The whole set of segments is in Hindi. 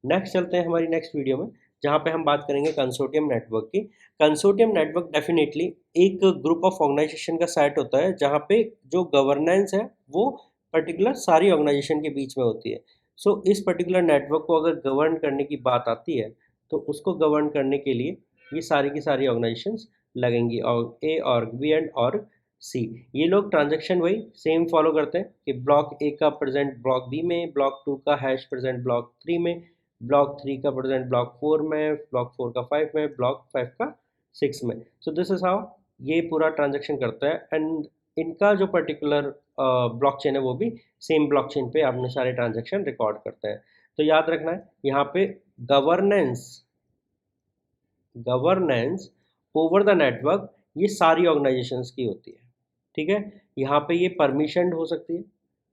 नेक्स्ट चलते हैं हमारी नेक्स्ट वीडियो में, जहाँ पे हम बात करेंगे कंसोर्टियम नेटवर्क की। कंसोर्टियम नेटवर्क डेफिनेटली एक ग्रुप ऑफ ऑर्गेनाइजेशन का सेट होता है जहाँ पे जो गवर्नेंस है वो पर्टिकुलर सारी ऑर्गेनाइजेशन के बीच में होती है। सो इस पर्टिकुलर नेटवर्क को अगर गवर्न करने की बात आती है तो उसको गवर्न करने के लिए ये सारी की सारी ऑर्गेनाइजेशंस लगेंगी, और ए और बी एंड और सी। ये लोग ट्रांजेक्शन वही सेम फॉलो करते हैं कि ब्लॉक ए का प्रेजेंट ब्लॉक बी में, ब्लॉक 2 का हैश प्रेजेंट ब्लॉक 3 में, ब्लॉक 3 का प्रेजेंट ब्लॉक 4 में, ब्लॉक 4 का 5 में, ब्लॉक 5 का 6 में। सो दिस इज हाउ ये पूरा ट्रांजेक्शन करता है। एंड इनका जो पर्टिकुलर ब्लॉकचेन है वो भी सेम ब्लॉकचेन पे अपने सारे ट्रांजेक्शन रिकॉर्ड करते हैं। तो याद रखना है यहाँ पे governance governance over the network ये सारी ऑर्गेनाइजेशंस की होती है। ठीक है, यहाँ पे ये परमिशन हो सकती है।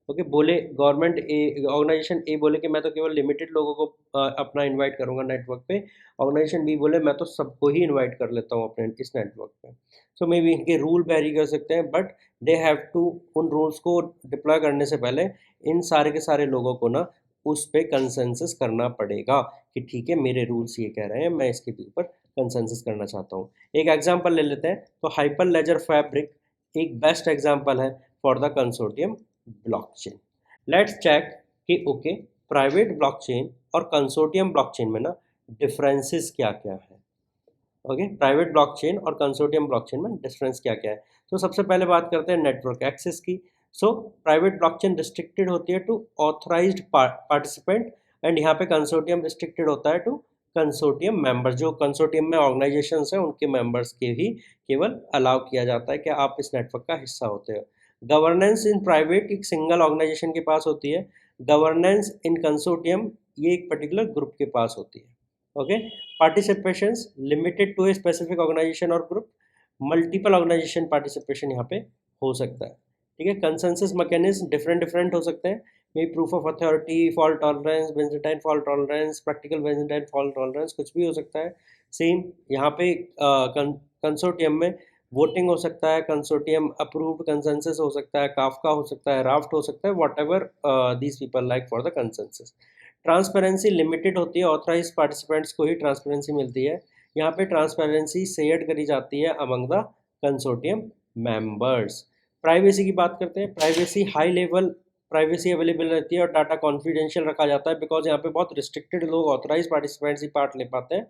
ओके, बोले गवर्नमेंट ए, ऑर्गेनाइजेशन ए बोले कि मैं तो केवल लिमिटेड लोगों को अपना इनवाइट करूंगा नेटवर्क पे, ऑर्गेनाइजेशन बी बोले मैं तो सबको ही इनवाइट कर लेता हूँ अपने इस नेटवर्क पे। सो मे बी इनके रूल वेरी कर सकते हैं, बट दे हैव टू उन रूल्स को डिप्लॉय करने से पहले इन सारे के सारे लोगों को ना उस पे कंसेंसस करना पड़ेगा कि ठीक है मेरे रूल्स ये कह रहे हैं, मैं इसके ऊपर कंसेंसस करना चाहता हूँ। एक एग्जांपल ले लेते हैं, तो हाइपर लेजर फैब्रिक एक बेस्ट एग्जांपल है for the consortium blockchain. Let's check कि ओके प्राइवेट ब्लॉकचेन और कंसोर्टियम ब्लॉकचेन में ना डिफरेंसेस क्या क्या है। ओके, प्राइवेट ब्लॉकचेन और कंसोर्टियम ब्लॉकचेन में डिफरेंस क्या क्या है। तो सबसे पहले बात करते हैं नेटवर्क एक्सेस की। सो प्राइवेट ब्लॉकचेन रिस्ट्रिक्टेड होती है टू ऑथराइज्ड पार्टिसिपेंट, एंड यहाँ पे कंसोर्टियम रिस्ट्रिक्टेड होता है टू कंसोर्टियम मेंबर। जो कंसोर्टियम में ऑर्गेनाइजेशंस हैं उनके मेंबर्स के ही केवल अलाउ किया जाता है कि आप इस नेटवर्क का हिस्सा होते हो। गवर्नेंस इन प्राइवेट एक सिंगल ऑर्गेनाइजेशन के पास होती है, गवर्नेंस इन कंसोर्टियम ये एक पर्टिकुलर ग्रुप के पास होती है। Okay, participations limited to a specific organization or group, multiple organization participation यहाँ पे हो सकता है। ठीक है, कंसेंसस मैकेनिज्म डिफरेंट डिफरेंट हो सकते हैं, may proof of authority, fault tolerance, Byzantine fault tolerance, practical Byzantine fault tolerance, कुछ भी हो सकता है। सेम यहाँ पे कंसोर्टियम में वोटिंग हो सकता है, कंसोर्टियम अप्रूव्ड कंसेंसस हो सकता है, काफका हो सकता है, राफ्ट हो सकता है, what ever these people like for the consensus. Transparency limited होती है, ऑथराइज पार्टिसिपेंट्स को ही ट्रांसपेरेंसी मिलती है। यहाँ पे ट्रांसपेरेंसी शेयर करी जाती है among the consortium members. Privacy की बात करते हैं, privacy high level privacy available रहती है और डाटा कॉन्फिडेंशियल रखा जाता है, बिकॉज यहाँ पे बहुत रिस्ट्रिक्टेड लोग ऑथराइज पार्टिसिपेंट्स ही पार्ट ले पाते हैं।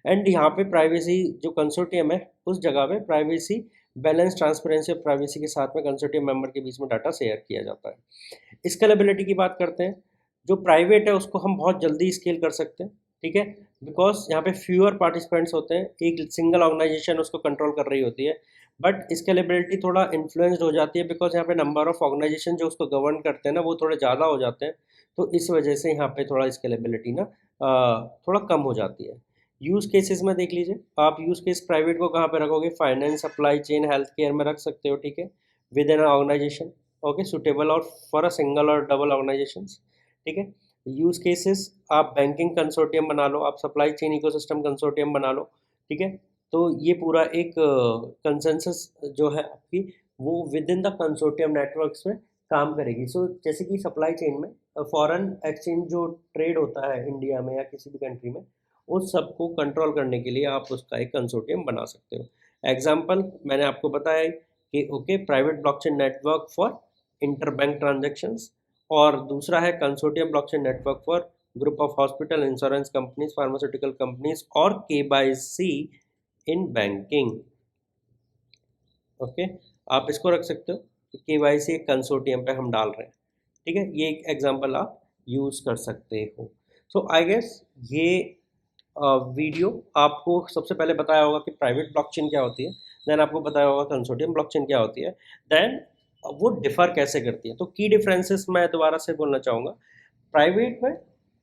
एंड यहाँ पे प्राइवेसी जो कंसोर्टियम है उस जगह पे प्राइवेसी बैलेंस, ट्रांसपेरेंसी और प्राइवेसी के साथ में कंसोर्टियम मेंबर के बीच में डाटा शेयर किया जाता है। स्केलेबिलिटी की बात करते हैं, जो प्राइवेट है उसको हम बहुत जल्दी स्केल कर सकते हैं। ठीक है, बिकॉज यहाँ पे फ्यूअर पार्टिसिपेंट्स होते हैं, एक सिंगल ऑर्गेनाइजेशन उसको कंट्रोल कर रही होती है। बट स्केलेबिलिटी थोड़ा इन्फ्लुएंस्ड हो जाती है, बिकॉज यहाँ पे नंबर ऑफ ऑर्गेनाइजेशन जो उसको गवर्न करते हैं ना वो थोड़े ज़्यादा हो जाते हैं। तो इस वजह से यहाँ पे थोड़ा स्केलेबिलिटी ना थोड़ा कम हो जाती है। यूज़ केसेस में देख लीजिए, आप यूज़ केस प्राइवेट को कहाँ पे रखोगे, finance, supply chain, health care में रख सकते हो। ठीक है, within organisation, okay, suitable और फॉर अ सिंगल और डबल ऑर्गेनाइजेशन। ठीक है, यूज केसेस आप बैंकिंग कंसोर्टियम बना लो, आप सप्लाई चेन इकोसिस्टम कंसोर्टियम बना लो। ठीक है, तो ये पूरा एक कंसेंसस जो है आपकी वो with in the consortium networks में काम करेगी। सो जैसे कि सप्लाई चेन में फॉरेन एक्सचेंज जो ट्रेड होता है इंडिया में या किसी भी कंट्री में, उस सबको कंट्रोल करने के लिए आप उसका एक कंसोर्टियम बना सकते हो। एग्जाम्पल मैंने आपको बताया है कि okay private blockchain network for interbank transactions, और दूसरा है consortium blockchain network for group of hospital, insurance companies, pharmaceutical companies और केवाईसी इन बैंकिंग। ओके, आप इसको रख सकते हो कि केवाईसी एक कंसोर्टियम पे हम डाल रहे हैं। ठीक है, ये एक एग्जांपल आप यूज़ कर सकते हो। सो आई गेस ये वीडियो आपको सबसे पहले बताया होगा कि प्राइवेट ब्लॉकचेन क्या होती है, देन आपको बताया होगा कंसोर्टियम ब्लॉकचेन क्या होती है, देन वो डिफर कैसे करती है। तो की डिफरेंसेस मैं दोबारा से बोलना चाहूँगा। प्राइवेट में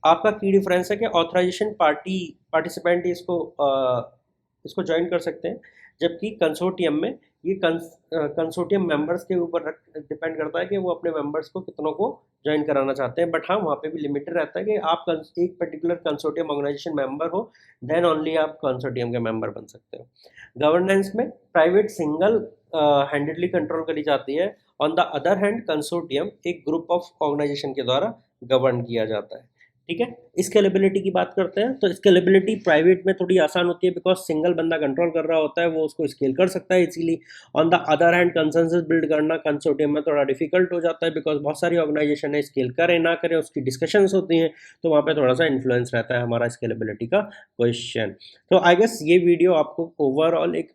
आपका की डिफरेंस है कि ऑथराइजेशन पार्टिसिपेंट इसको ज्वाइन कर सकते हैं, जबकि कंसोर्टियम में ये कंसोर्टियम मेंबर्स के ऊपर डिपेंड करता है कि वो अपने मेंबर्स को कितनों को ज्वाइन कराना चाहते हैं। बट हाँ, वहाँ पे भी लिमिटेड रहता है कि आप एक पर्टिकुलर कंसोर्टियम ऑर्गेनाइजेशन मेंबर हो, देन ओनली आप कंसोर्टियम के मेंबर बन सकते हो। गवर्नेंस में प्राइवेट सिंगल हैंडेडली कंट्रोल करी जाती है, on the other hand consortium एक ग्रुप ऑफ ऑर्गेनाइजेशन के द्वारा गवर्न किया जाता है। ठीक है। स्केलेबिलिटी की बात करते हैं, तो स्केलेबिलिटी प्राइवेट में थोड़ी आसान होती है बिकॉज सिंगल बंदा कंट्रोल कर रहा होता है, वो उसको स्केल कर सकता है easily. On the other hand consensus build करना कंसोर्टियम में थोड़ा डिफिकल्ट हो जाता है बिकॉज बहुत सारी ऑर्गेनाइजेशन है, स्केल करें ना करें उसकी डिस्कशंस होती हैं, तो वहाँ पे थोड़ा सा इन्फ्लुएंस रहता है हमारा स्केलेबिलिटी का क्वेश्चन। तो आई गेस ये वीडियो आपको ओवरऑल एक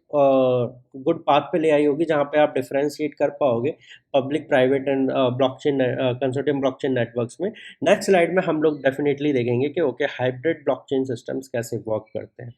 गुड पाथ पे ले आई होगी जहाँ पे आप डिफ्रेंशिएट कर पाओगे public private and blockchain consortium blockchain networks में। नेक्स्ट स्लाइड में हम लोग डेफिनेटली देखेंगे कि ओके हाइब्रिड ब्लॉकचेन सिस्टम्स कैसे वर्क करते हैं।